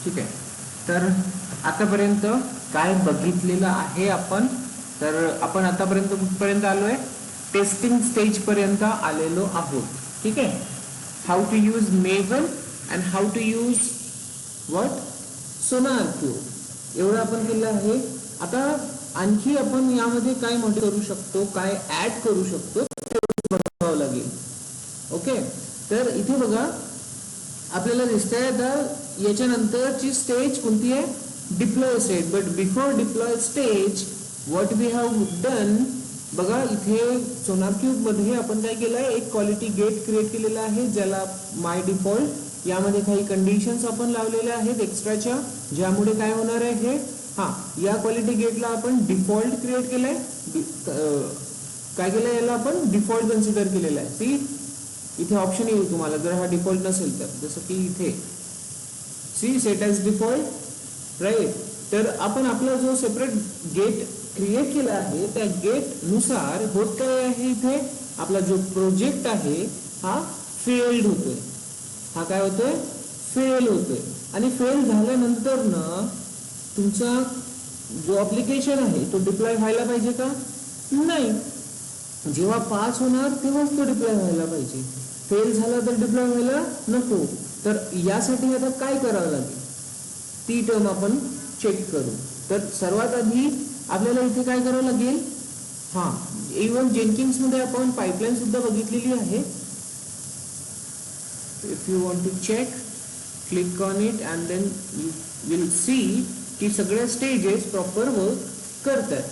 ठीक आहे. तर आतापर्यंत काय बघितलेलं आहे आपण, तर आपण आतापर्यंत कुठपर्यंत आलोय, टेस्टिंग स्टेज पर्यंत आलेलो आहोत. ठीक आहे. How to use Maven and how to use what SonarQube एवढं आपण केलं आहे. आता आणखी आपण यामध्ये काय मॉडिफाय करू शकतो, काय ऍड करू शकतो ते बघावं लागेल. ओके. तर इथे बघा आपल्याला दिसतंय आता याच्यानंतरची स्टेज कोणती आहे, deploy stage. But before deploy stage what we have done, बघा इथे सोनार क्यूब मध्ये आपण काय केलंय, एक क्वालिटी गेट क्रिएट केलेला आहे ज्याला माय डिफॉल्ट. यामध्ये काही कंडिशन्स आपण लावलेल्या आहेत एक्स्ट्राच्या, ज्यामुळे काय होणार आहे, या क्वालिटी गेटला आपण डिफॉल्ट क्रिएट केलंय. काय केलंय, याला आपण डिफॉल्ट कन्सिडर केलेला आहे. सी इथे ऑप्शन येईल तुम्हाला जर हा डिफॉल्ट नसेल तर, जसं की इथे see set as default, right. तर आपण आपला जो सेपरेट गेट क्रिएट केला आहे त्या गेट नुसार होत काय आहे, इथे आपला जो प्रोजेक्ट आहे हा फेल्ड होतोय. हा काय होतोय, फेल होतोय. आणि फेल झाल्यानंतर ना तुमचा जो ऍप्लिकेशन आहे तो डिप्लॉय व्हायला पाहिजे का, नाही. जेव्हा पास होणार तेव्हाच तो डिप्लॉय व्हायला पाहिजे. फेल झाला तर डिप्लॉय व्हायला नको. तर यासाठी आता काय करावं लागेल ती टर्म आपण चेक करू. तर सर्वात आधी आपल्याला इथे काय करावं लागेल, इव्हन जेनकिन्स मध्ये आपण पाइपलाईन सुद्धा बघितलेली आहे. If you want to check, click on it and then you will see की सगळ्या स्टेजेस प्रॉपर वर्क करतात.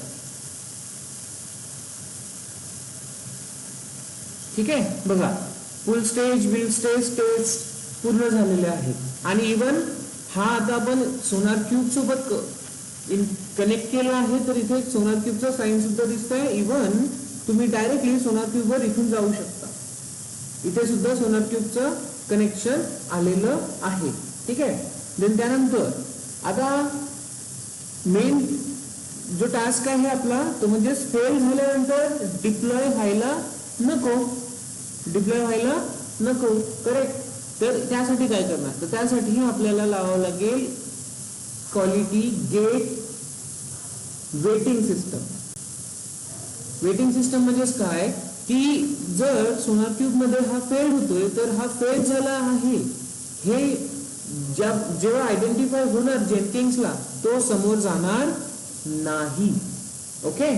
ठीक आहे. बघा full stage, will stage test पूर्ण झालेले आहे. आणि इव्हन हा आता आपण सोनार क्यूब सोबत कनेक्ट केला आहे, तर इथे सोनार क्यूबचा साईन सुद्धा दिसतोय. इव्हन तुम्ही डायरेक्टली सोनार क्यूब वर इथून जाऊ शकता. इथे सुद्धा सोनार क्यूबचं कनेक्शन आलेलं आहे. ठीक आहे. देन त्यानंतर आता मेन जो टास्क आहे आपला तो म्हणजे फेल झाल्यानंतर डिप्लॉय व्हायला नको, डिप्लॉय व्हायला नको, करेक्ट. तर त्यासाठी काय करणार, तर त्यासाठी आपल्याला लावावं लागेल quality gate waiting system. Waiting system म्हणजेच काय की जर सोनार क्यूब मध्ये हा फेल होतोय तर हा फेल झाला आहे हे जेव्हा आयडेंटिफाय होणार जेनकिन्सला तो समोर जाणार नाही. ओके.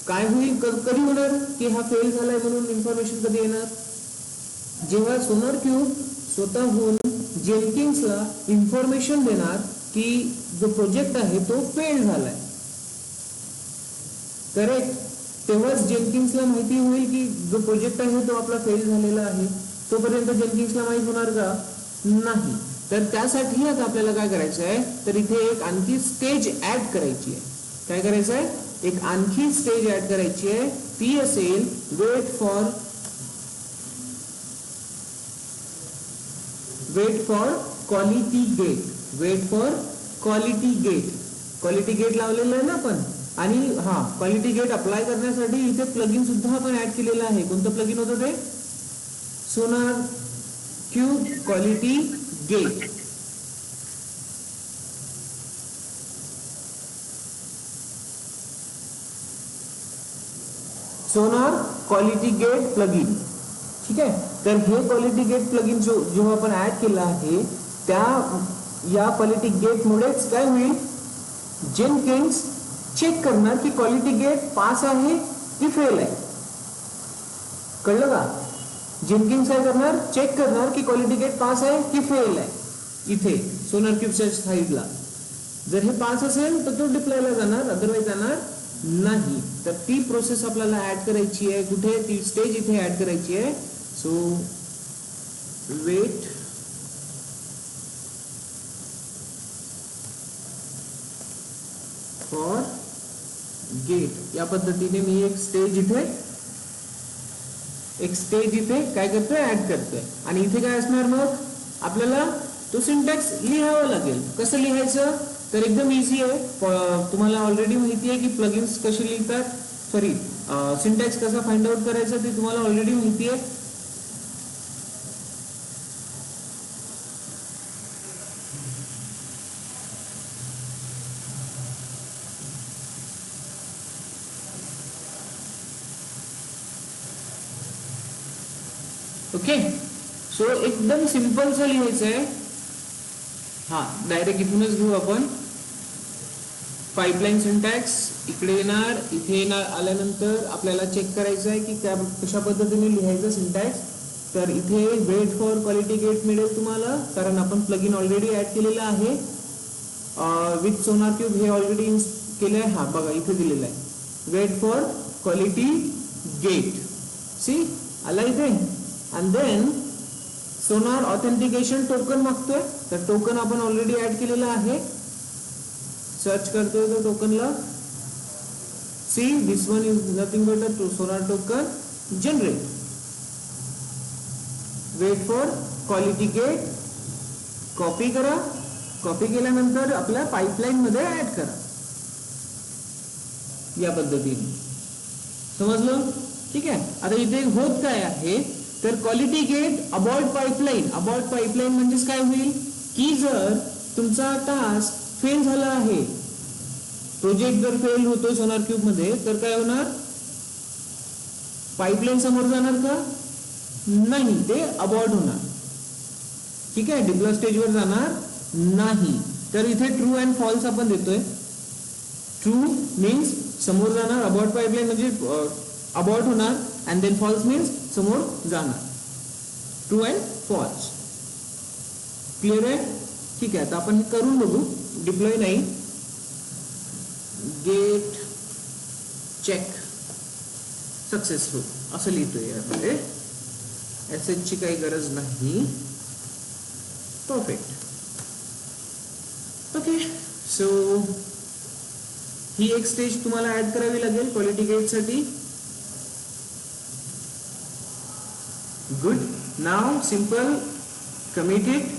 काय होईल, कधी होणार की हा फेल झालाय म्हणून इन्फॉर्मेशन कधी येणार, जेव्हा सोनार क्यूब स्वतःहून जेनकिन्सला इन्फॉर्मेशन देणार की जो प्रोजेक्ट आहे तो फेल झालाय, करेक्ट. तेव्हाच जेनकिन्सला माहिती होईल की जो प्रोजेक्ट आहे तो आपला फेल झालेला आहे. तोपर्यंत जेनकिन्सला माहित होणार का, नाही. तर त्यासाठी आता आपल्याला काय करायचं आहे, तर इथे एक आणखी स्टेज ऍड करायची आहे. काय करायचं आहे, एक आणखी स्टेज ऍड करायची आहे. ती असेल wait for quality gate. Wait for quality gate. Quality gate लावलेलं आहे ना आपण. आणि क्वालिटी गेट अप्लाय करण्यासाठी इथे प्लगइन सुद्धा आपण ऍड केलेलं आहे. कोणतं प्लगइन होतं ते, सोनार क्यूब क्वालिटी गेट. सोनार क्वालिटी गेट प्लगइन. ठीक आहे. तर हे क्वालिटी गेट प्लगइन जेव्हा आपण ऍड केलं आहे त्या या क्वालिटी गेट मुळेच काय होईल, जेनकिन्स चेक करणार की क्वालिटी गेट पास आहे की फेल आहे. कळलं का. जेनकिन्स काय करणार, चेक करणार की क्वालिटी गेट पास आहे की फेल आहे. इथे सोनार क्यूबच्या साईडला जर हे पास असेल तर तो डिप्लॉयला जाणार, अदरवाईज जाणार नाही. तर ती प्रोसेस आपल्याला ऍड करायची आहे. कुठे, ती स्टेज इथे ऍड करायची आहे. So wait for gate. या पद्धतीने मी एक स्टेज इथे काय करतोय, ऍड करतोय. आणि इथे काय असणार, मग आपल्याला तो सिंटॅक्स लिहावा लागेल. कसं लिहायचं, तर एकदम इझी आहे. तुम्हाला ऑलरेडी माहिती आहे की प्लगइन्स कसे लिहितात, सॉरी सिंटॅक्स कसा फाइंड आउट करायचा ते तुम्हाला ऑलरेडी माहिती आहे. ओके, सो एकदम सिंपलचं लिहायचं आहे. हा, डायरेक्ट इथूनच घेऊ आपण. पाईपलाईन सिंटॅक्स इकडे येणार, इथे येणार, आल्यानंतर आपल्याला चेक करायचं आहे की कशा पद्धतीने लिहायचं सिंटॅक्स. तर इथे वेट फॉर क्वालिटी गेट मिळेल तुम्हाला, कारण आपण प्लगइन ऑलरेडी ऍड केलेलं आहे. विथ सोनार क्यूब हे ऑलरेडी केलं आहे. हा बघा इथे दिलेलं आहे, wait for quality gate. See आला इथे. And then Sonar authentication token मागतोय, तर टोकन आपण ऑलरेडी ऍड केलेलं आहे. सर्च करतोय तो टोकनला. See this one is nothing but a Sonar token generate. Wait for quality gate, copy करा. कॉपी केल्यानंतर आपल्या पाईपलाईन मध्ये ऍड करा, या पद्धतीने. समजलं? ठीक आहे. आता इथे होत काय आहे, तर quality gate abort pipeline. Abort pipeline म्हणजेच काय होईल की जर तुमचा टास्क फेल झाला आहे, प्रोजेक्ट जर फेल होतो सोनार क्यूब मध्ये, तर काय होणार, पाईपलाईन समोर जाणार का? नाही, ते अबॉर्ट होणार. ठीक आहे, डिप्लॉय स्टेजवर जाणार नाही. तर इथे ट्रू अँड फॉल्स आपण देतोय. ट्रू मीन्स समोर जाणार, अबॉर्ट पाईपलाईन म्हणजे अबॉर्ट होणार, अँड देन फॉल्स मीन्स समोर जाणार. True and false. क्लिअर आहे? ठीक आहे. आता आपण हे करून बघू. डिप्लॉय नाही, गेट चेक सक्सेसफुल असं लिहितोय यामध्ये. एसएच ची काही गरज नाही. परफेक्ट. ओके, सो ही एक स्टेज तुम्हाला ऍड करावी लागेल क्वालिटी गेट साठी. गुड. नाव सिंपल कमिटेड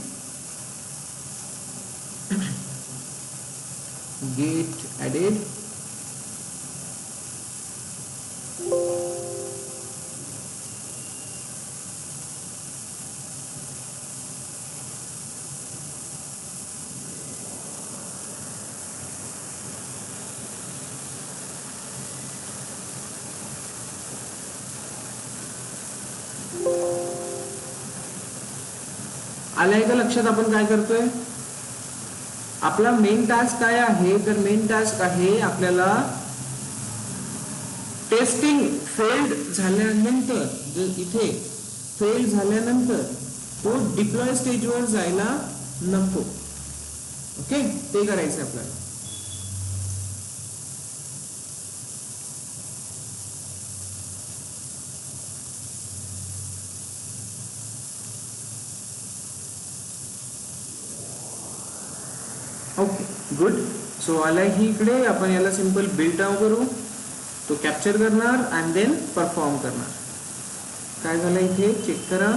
गेट added. आलंय का लक्षात आपण काय करतोय? आपला मेन टास्क काय आहे, तर मेन टास्क आहे आपल्याला टेस्टिंग फेल्ड झाल्यानंतर, जर इथे फेल झाल्यानंतर तो डिप्लॉय स्टेजवर जायला नको. ओके, ते करायचं आपल्याला. Okay, good. सो आला ही इकडे. आपण याला सिंपल बिल्ट नाव करू. तो कॅप्चर करणार अँड देन परफॉर्म करणार. काय झालं इथे चेक करा.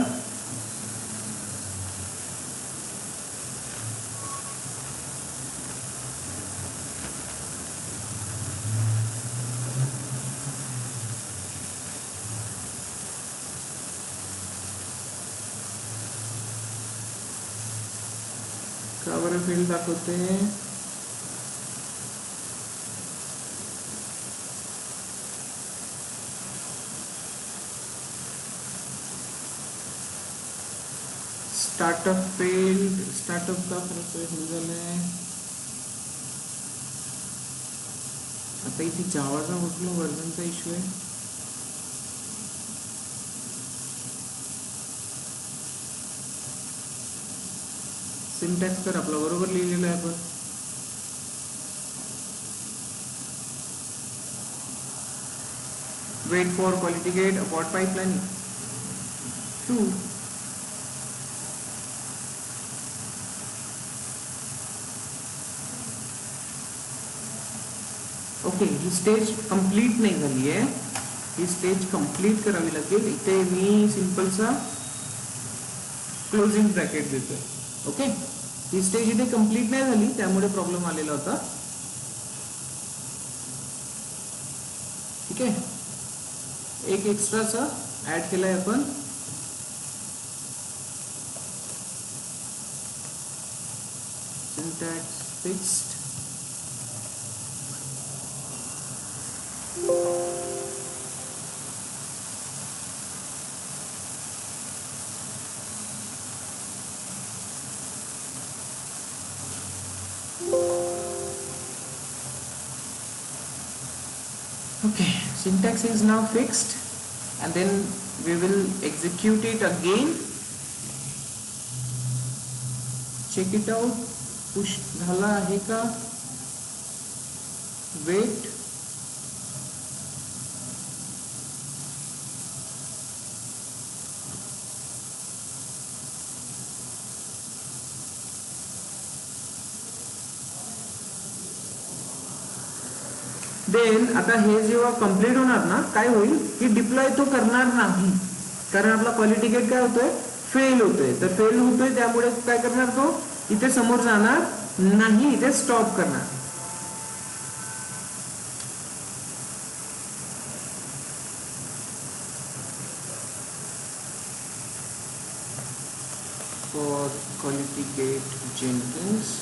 का बरं फील्ड दाखवते? Startup failed. स्टार्टअप का फेल झालंय? आता इथे जावाचा कुठला वर्जनचा इश्यू आहे? सिंटॅक्स तर आपला बरोबर लिहिलेला आहे. आपण wait for quality gate abort pipeline to. Okay, ही स्टेज कंप्लीट नाही झाली आहे. ही स्टेज कंप्लीट करावी लागेल. इथे मी सिंपलचा क्लोजिंग ब्रॅकेट देतोय. ओके, ही स्टेज इथे कंप्लीट नाही झाली, त्यामुळे प्रॉब्लेम आलेला होता. ठीक आहे, एक एक्स्ट्राचा ऍड केलाय आपण. Syntax fixed. Okay, syntax is now fixed and then we will execute it again. Check it out. Push झाला आहे का? Wait. देन आता हे जेव्हा कंप्लीट होणार ना, काय होईल की डिप्लॉय तो करणार नाही, कारण आपला क्वालिटी गेट काय होतोय, फेल होतोय. तर फेल होतोय त्यामुळे काय करणार, तो इथे समोर जाणार नाही, इथे स्टॉप करणार. For quality gate Jenkins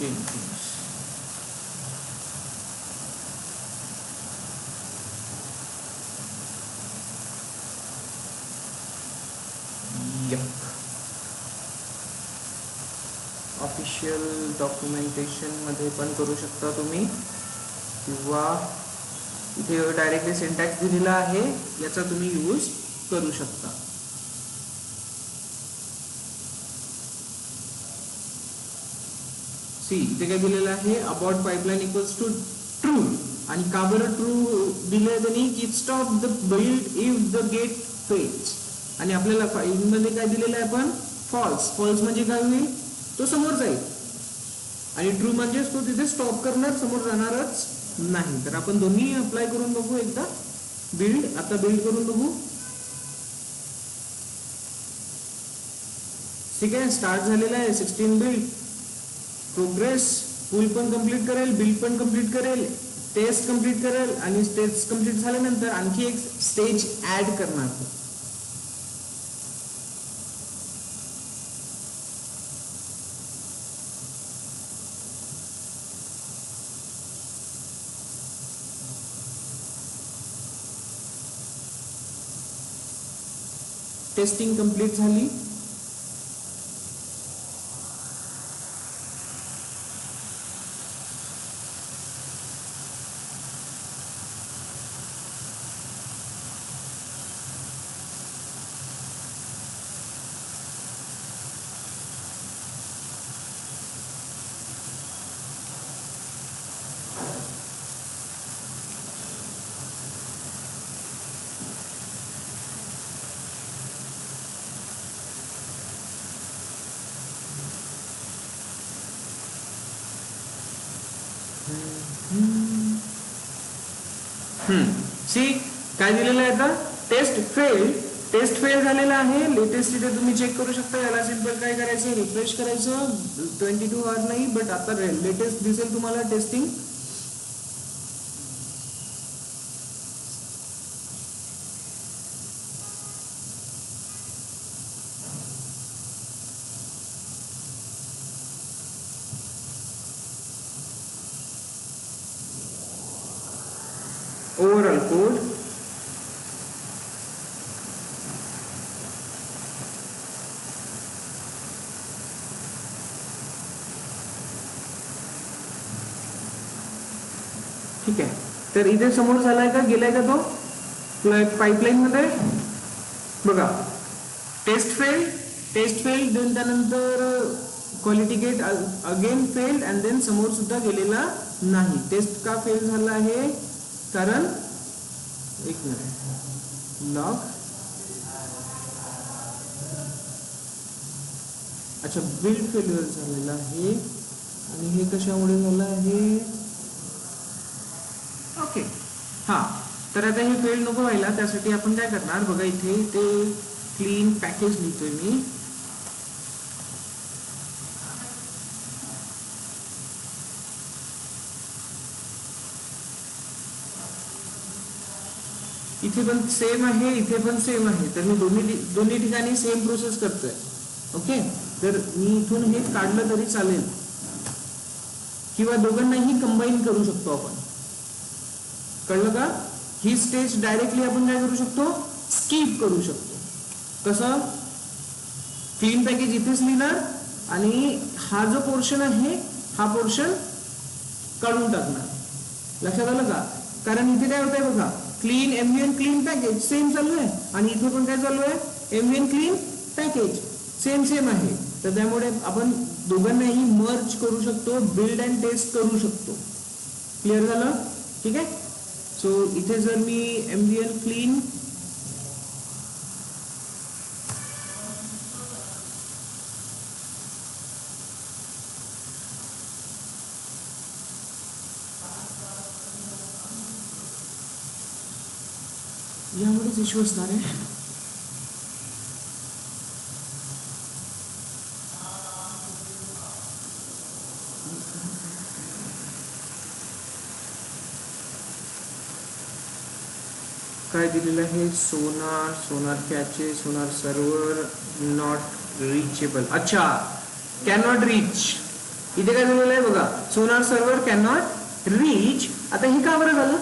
Jenkins. Yep. Official documentation मध्ये पण करू शकता तुम्ही, किंवा इथे डायरेक्टली सिंटॅक्स दिलेला आहे याचा तुम्ही यूज करू शकता. इथे काय दिलेलं आहे, abort pipeline equals to true. आणि का बरं ट्रू दिलंय त्यांनी, की stop the build if the gate fails. आणि आपल्याला फाईल मध्ये काय दिलेलं आहे, पण फॉल्स. फॉल्स म्हणजे काय होईल, तो समोर जाईल. आणि ट्रू म्हणजे तो तिथे स्टॉप करणार, समोर जाणारच नाही. तर आपण दोन्ही अप्लाय करून बघू एकदा. बिल्ड, आता बिल्ड करून बघू. ठीक आहे, स्टार्ट झालेला आहे 16 बिल्ड. प्रोग्रेस पुल पण कंप्लीट करेल, बिल्ड पण कंप्लीट करेल, टेस्ट कंप्लीट करेल, आणि टेस्ट कंप्लीट झाल्यानंतर आणखी एक स्टेज ऍड करणार. टेस्टिंग कंप्लीट झाली. सी काय दिलेलं आहे आता, टेस्ट फेल. टेस्ट फेल झालेला आहे. लेटेस्ट इथे तुम्ही चेक करू शकता. याला सिंपल काय करायचं, रिफ्रेश करायचं. 22 आवर नाही, बट आता लेटेस्ट दिसेल तुम्हाला टेस्टिंग. ओवरऑल कोड ठीक आहे. तर इथे समोर झालाय का, गेलाय का तो पाइपलाइन मध्ये. बघा, टेस्ट फेल, देन त्यानंतर quality gate again failed, and then समोर सुद्धा गेलेला नाही. टेस्ट का फेल झाला आहे, कारण एक मिनिट, लॉग, अच्छा बिल्ड फेल्युअर झालेला आहे. आणि हे कशामुळे झालं आहे, ओके हा. तर आता हे फेल नको व्हायला, त्यासाठी आपण काय करणार बघा, इथे ते क्लीन पॅकेज लिहितोय मी. इथे पण सेम आहे, इथे पण सेम आहे. तर मी दोन्ही ठिकाणी सेम प्रोसेस करतोय. ओके, तर मी इथून हे काढलं तरी चालेल, किंवा दोघांनाही कंबाईन करू शकतो आपण. कळलं का? ही स्टेज डायरेक्टली आपण काय करू शकतो, स्किप करू शकतो. कसं? क्लीन पॅकेज इथेच लिहिणार आणि हा जो पोर्शन आहे हा पोर्शन काढून टाकणार. लक्षात आलं का? कारण इथे काय होतंय बघा, क्लीन एमव्हीएन क्लीन पॅकेज सेम चालू आहे आणि इथे पण काय चालू आहे, एमव्हीएन क्लीन पॅकेज सेम आहे. तर त्यामुळे आपण दोघांनाही मर्ज करू शकतो, बिल्ड अँड टेस्ट करू शकतो. क्लिअर झालं? ठीक आहे. सो इथे जर मी एमव्हीएन क्लीन यामुळेच इश्यू असणार आहे. काय दिलेलं आहे, सोनार कॅचे, सोनार सर्व्हर नॉट रिचेबल. अच्छा, कॅन नॉट रीच. इथे काय दिलेलं आहे बघा, सोनार सर्व्हर कॅन नॉट रीच. आता हे का बरं झालं?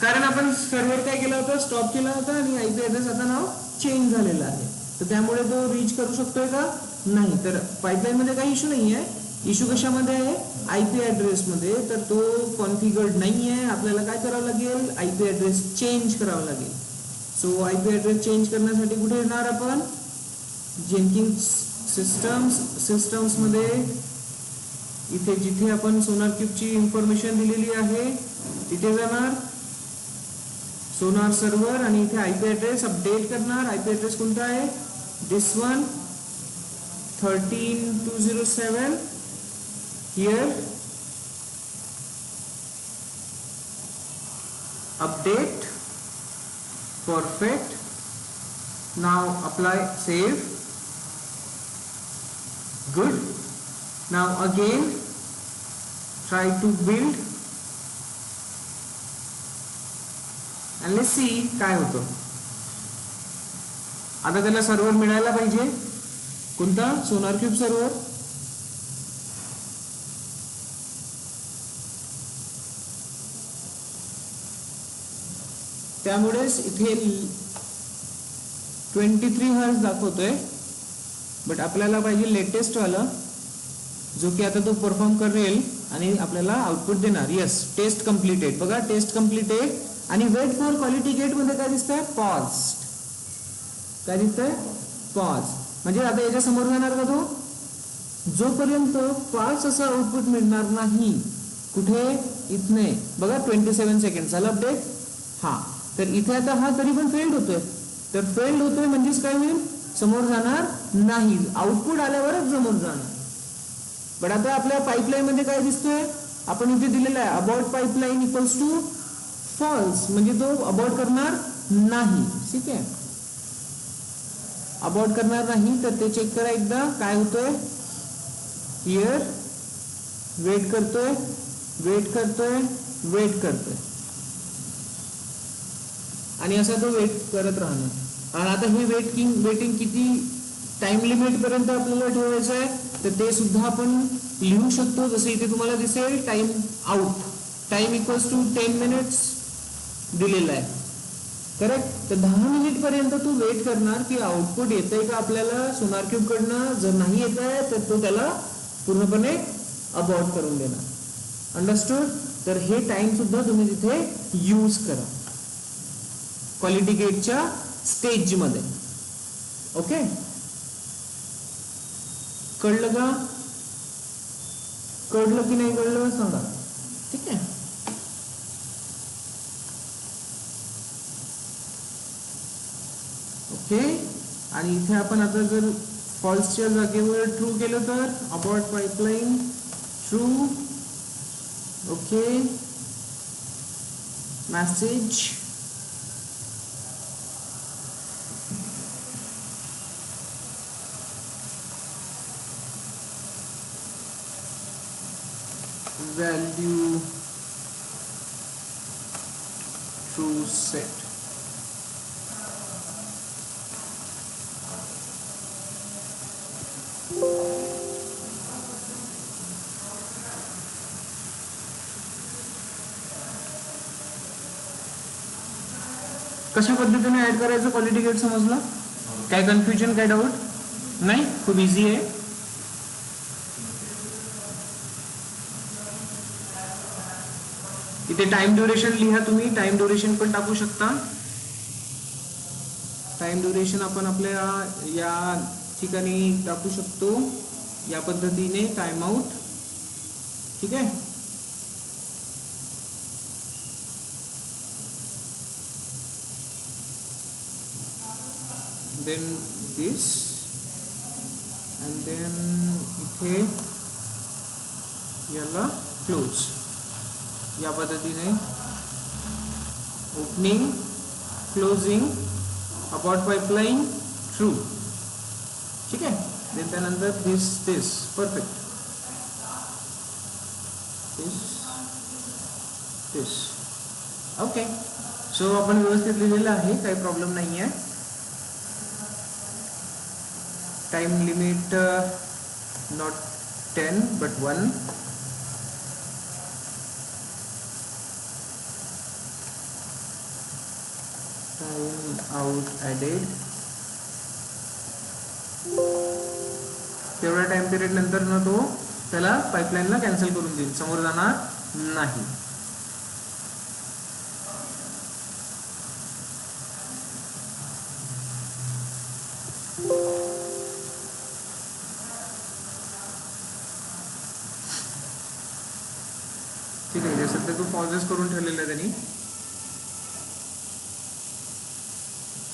कारण आपण सर्व्हर काय केला होता, स्टॉप केला होता आणि आयपी ऍड्रेस आता नाव चेंज झालेला आहे. तर त्यामुळे तो रीच करू शकतोय का? नाही. तर पाईपलाईन मध्ये काही इश्यू नाही आहे. इश्यू कशामध्ये आहे, आयपी ऍड्रेस मध्ये. तर तो कॉन्फिगर्ड नाही आहे. आपल्याला काय करावं लागेल, आयपी ऍड्रेस चेंज करावा लागेल. सो आयपी ऍड्रेस चेंज करण्यासाठी कुठे येणार आपण, जेनकिन्स सिस्टम्स मध्ये इथे जिथे आपण सोनार क्यूबची इन्फॉर्मेशन दिलेली आहे तिथे जाणार, सोनार सर्व्हर आणि इथे आयपी ऍड्रेस अपडेट करणार. आयपी ऍड्रेस कोणता आहे, दिस one 13207. Here update, perfect. Now apply, save, good. Now again try to build and let's see काय होतं. आता त्याला सर्व्हर मिळायला पाहिजे, कोणता, सोनार क्यूब सर्व्हर. त्यामुळेच इथे 23 हर्ट्ज दाखवतोय, बट आपल्याला पाहिजे लेटेस्ट वाला, जो की आता तो परफॉर्म करेल आणि आपल्याला आउटपुट देणार. Yes, test completed. बघा, टेस्ट कम्प्लिटेड आणि वेट फॉर क्वालिटी गेट मध्ये काय दिसतंय, पॉज. काय दिसतंय, पॉज. म्हणजे आता याच्या समोर जाणार का तो, जोपर्यंत फास्ट असं आउटपुट मिळणार नाही. कुठे, इथने बघा 27 सेकंड झालं अपडेट. हा, तर इथे आता हा तरी पण फेल्ड होतोय. तर फेल्ड होतोय म्हणजेच काय होईल, समोर जाणार नाही, आउटपुट आल्यावरच समोर जाणार. पण आता आपल्या पाईपलाईन मध्ये काय दिसतोय, आपण इथे दिलेलं आहे abort pipeline equals to false, म्हणजे तो अबाउट करणार नाही. ठीक आहे, अबाउट करणार नाही. तर ते चेक करा एकदा काय होतोय. हियर वेट करतोय, वेट करतोय, वेट करतोय आणि असा तो वेट करत राहणार. आणि आता हे वेटिंग किती टाइम लिमिट पर्यंत आपल्याला ठेवायचं आहे, तर ते सुद्धा आपण लिहू शकतो. जसं इथे तुम्हाला दिसेल time out, time equals to 10 minutes दिलेला आहे. करेक्ट. तर 10 मिनिट पर्यंत तो वेट करणार की आउटपुट येतंय का आपल्याला सोनार क्यूब कडनं. जर नाही येत आहे तर तो त्याला पूर्णपणे अबॉर्ट करून देणार. अंडरस्टूड. तर हे टाइम सुद्धा तुम्ही तिथे यूज करा क्वालिटी गेटच्या स्टेज मध्ये. ओके, कळलं का, कळलं की नाही कळलं सांगा. ठीक आहे, ओके. आणि इथे आपण आता जर फॉल्सच्या जागेवर ट्रू केलं तर abort pipeline true. Okay, message value true set. कशा पद्धतीने ऍड करायचं क्वालिटी गेट समजलं? काय कन्फ्युजन, काय डाऊट नाही? खूप इझी आहे. इथे टाइम ड्युरेशन लिहा तुम्ही, टाइम ड्युरेशन पण टाकू शकता. टाइम ड्युरेशन आपण आपल्या या ठिकाणी टाकू शकतो या पद्धतीने, टाइम आउट. ठीक आहे. देन दिस अँड देन इथे याला क्लोज या पद्धतीने opening, closing, about pipeline, true. ठीक आहे. देन त्यानंतर दिस परफेक्ट, दिस ओके. सो आपण व्यवस्थित लिहिलेलं आहे, काही प्रॉब्लेम नाही आहे. Time limit not 10 but 1. Time out added. तेवढ्या टाइम पिरियड नंतर ना तो त्याला पाईपलाईनला कॅन्सल करून देईल, समोर जाणार नाही. ठीक आहे. सध्या तू पॉजेस करून ठेवलेला आहे त्यांनी.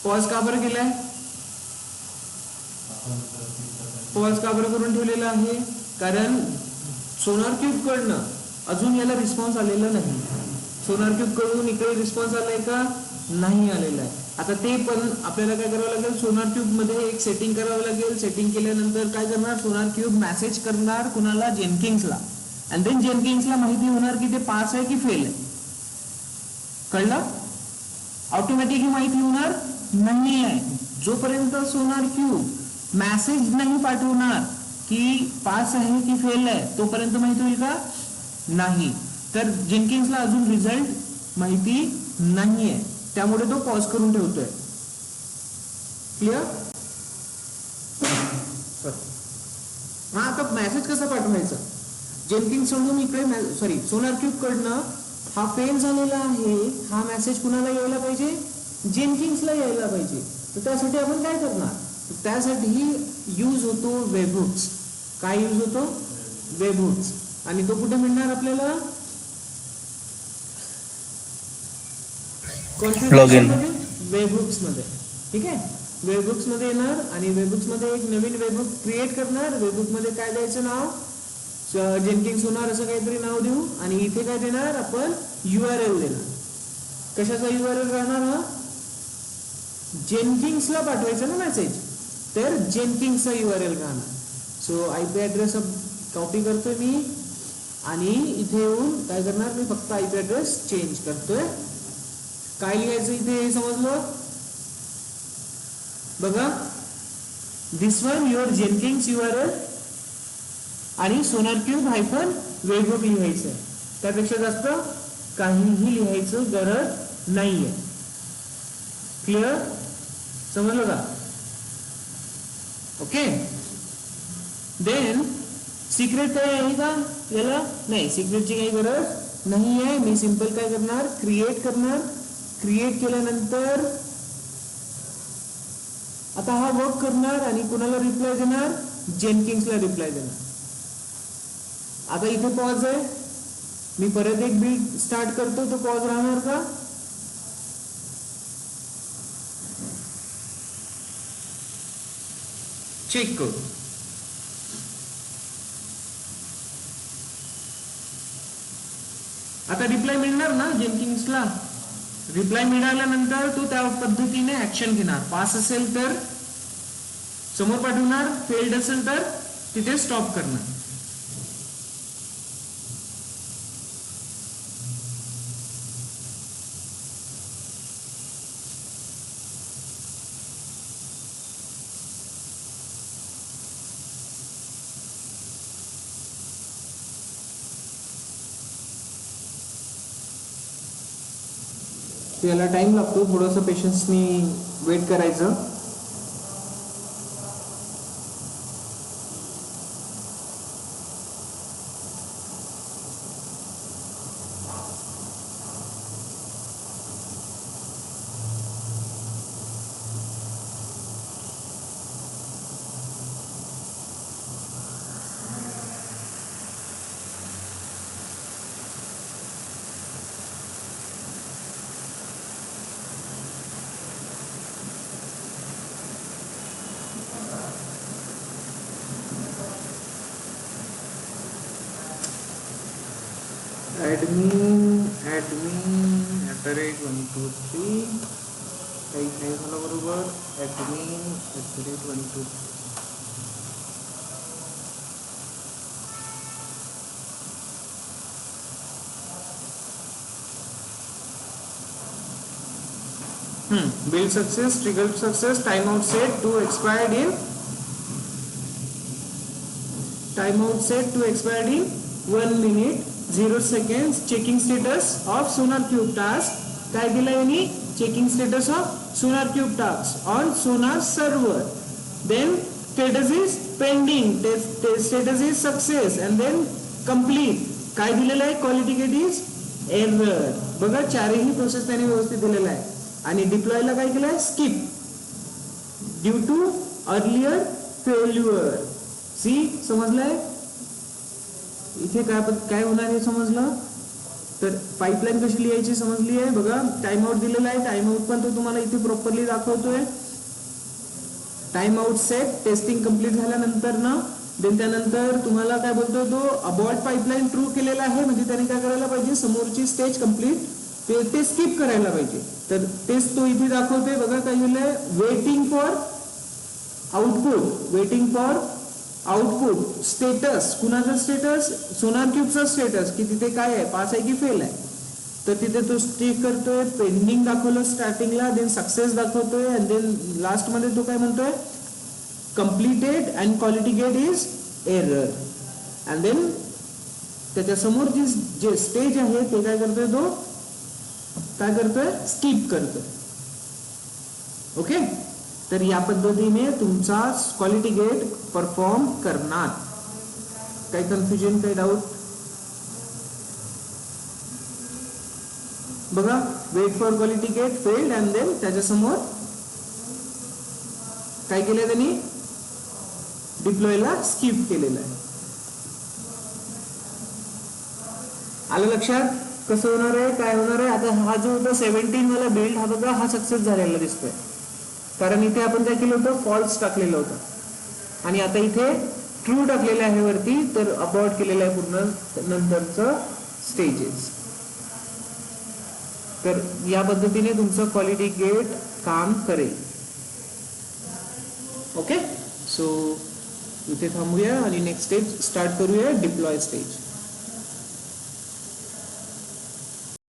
पॉज का बरं केलाय? पॉज का बरं करून ठेवलेला आहे? कारण सोनार क्यूब कडनं अजून याला रिस्पॉन्स आलेला नाही. सोनार क्यूब कडून इकडे रिस्पॉन्स आलाय का? नाही आलेला आहे. आता ते पण आपल्याला काय करावं लागेल, सोनार क्यूब मध्ये एक सेटिंग करावं लागेल. सेटिंग केल्यानंतर काय करणार, सोनार क्यूब मेसेज करणार कुणाला, जेनकिंग्सला. आणि देन जेनकिंग्सला माहिती होणार की ते पास आहे की फेल आहे. कळलं? ऑटोमॅटिकली माहिती होणार नाही आहे. जोपर्यंत सोनार क्यूब मेसेज नाही पाठवणार की पास आहे की फेल आहे, तोपर्यंत माहिती होईल का? नाही. तर जेनकिंग्सला अजून रिझल्ट माहिती नाहीये, त्यामुळे तो पॉज करून ठेवतोय. क्लिअर? हा, आता मेसेज कसा पाठवायचा? जेनकिंग्स सोडून इकडे सॉरी सोनार क्यूब कडनं हा फेल झालेला आहे, हा मेसेज कुणाला यायला पाहिजे? जेनकिंग्सला यायला पाहिजे. तर त्यासाठी आपण काय करणार? त्यासाठी यूज होतो वेबहुक्स. काय यूज होतो? वेबहुक्स. आणि तो कुठे मिळणार आपल्याला? कॉन्फिगरेशन मध्ये, वेबहुक्स मध्ये. ठीक आहे. वेबहुक्स मध्ये येणार आणि वेबहुक्स मध्ये एक नवीन वेबहुक क्रिएट करणार. वेबहुक मध्ये काय द्यायचं नाव? जेनकिंग्स होणार असं काहीतरी नाव देऊ आणि इथे काय देणार आपण? URL देणार. कशाचा URL राहणार? हा जेनकिंग्सला पाठवायचा ना मेसेज, तर जेनकिंग्सचा URL राहणार. सो IP ॲड्रेस कॉपी करतोय मी आणि इथे येऊन काय करणार, मी फक्त IP ॲड्रेस चेंज करतोय. काय लिहायचं इथे हे समजलं? बघा, दिस वन युअर जेनकिंग्स URL आणि सोनार क्यूब हायफन वेबहुक लिहायचं. त्यापेक्षा जास्त काहीही लिहायचं गरज नाहीये. क्लिअर? समजलं का? ओके. देन सिक्रेट काय आहे का याला? नाही, सिक्रेटची काही गरज नाही आहे. मी सिंपल काय करणार, क्रिएट करणार. क्रिएट केल्यानंतर आता हा वर्क करणार आणि कुणाला रिप्लाय देणार? जेनकिंग्सला रिप्लाय देणार. आता इथे पॉज आहे, मी परत एक बिल्ड स्टार्ट करतो, तो पॉज राहणार का? चेक करू. आता रिप्लाय मिळणार ना जेनकिंग्सला? रिप्लाय मिळाल्यानंतर तो त्या पद्धतीने ऍक्शन घेणार. पास असेल तर समोर पाठवणार, फेल्ड असेल तर तिथे स्टॉप करणार. याला टाइम लागतो, थोडंसं पेशन्सनी वेट करायचं. admin@123 काही झालं बरोबर. admin@123. build success, triggered success, timeout set to expired in 1 minute 0 seconds. checking status of sonar cube task. काय दिलं यांनी? checking status of sonar cube task on sonar server. then status is pending, status is success, and then complete. काय दिलेलं आहे? quality gate is error. बघा चारही process त्याने व्यवस्थित दिलेला आहे. आणि डिप्लॉयला काय केलंय? Skip due to earlier failure. See समजलंय? इथे काय होणार आहे समजलं? तर पाईपलाईन कशी लिहायची समजली आहे. बघा टाइम आउट दिलेला आहे, टाइम आउट पण तो तुम्हाला इथे प्रॉपरली दाखवतोय. Time out set testing complete झाल्यानंतर ना देन त्यानंतर तुम्हाला काय बोलतोय तो अबॉर्ट पाईपलाईन ट्रू केलेला आहे. म्हणजे त्याने काय करायला पाहिजे? समोरची स्टेज कंप्लीट ते स्किप करायला पाहिजे. तर तेच तो इथे दाखवतोय. बघा काय लिहिलंय? Waiting for output status. कुणाचा स्टेटस? सोनार क्यूबचा स्टेटस की तिथे काय आहे, पास आहे की फेल आहे. तर तिथे तो स्टिक करतोय. पेंडिंग दाखवलं स्टार्टिंगला, देन सक्सेस दाखवतोय, अँड देन लास्ट मध्ये तो काय म्हणतोय? Completed and quality gate is error. And then त्याच्या समोर जे स्टेज आहे ते काय करतोय? तो काय करतोय? स्किप करतोय. ओके. तर या पद्धतीने तुमचा क्वालिटी गेट परफॉर्म करणार. काही कन्फ्युजन, काही डाऊट? बघा wait for quality gate failed, and then त्याच्या समोर काय केलंय त्यांनी? डिप्लॉयला स्किप केलेलं आहे. आलं लक्षात? कसं होणार आहे, काय होणार आहे? आता हा जो होता 17 वाला बिल्ड, हा बघा हा सक्सेस झालेला दिसतोय. कारण इथे आपण काय केलं होतं? फॉल्स टाकलेलं होतं. आणि आता इथे ट्रू टाकलेलं आहे वरती, तर अबॉर्ट केलेलं आहे पूर्ण नंतरचं स्टेजेस. तर या पद्धतीने तुमचं क्वालिटी गेट काम करेल. ओके. सो इथे थांबूया आणि नेक्स्ट स्टेज स्टार्ट करूया, डिप्लॉय स्टेज.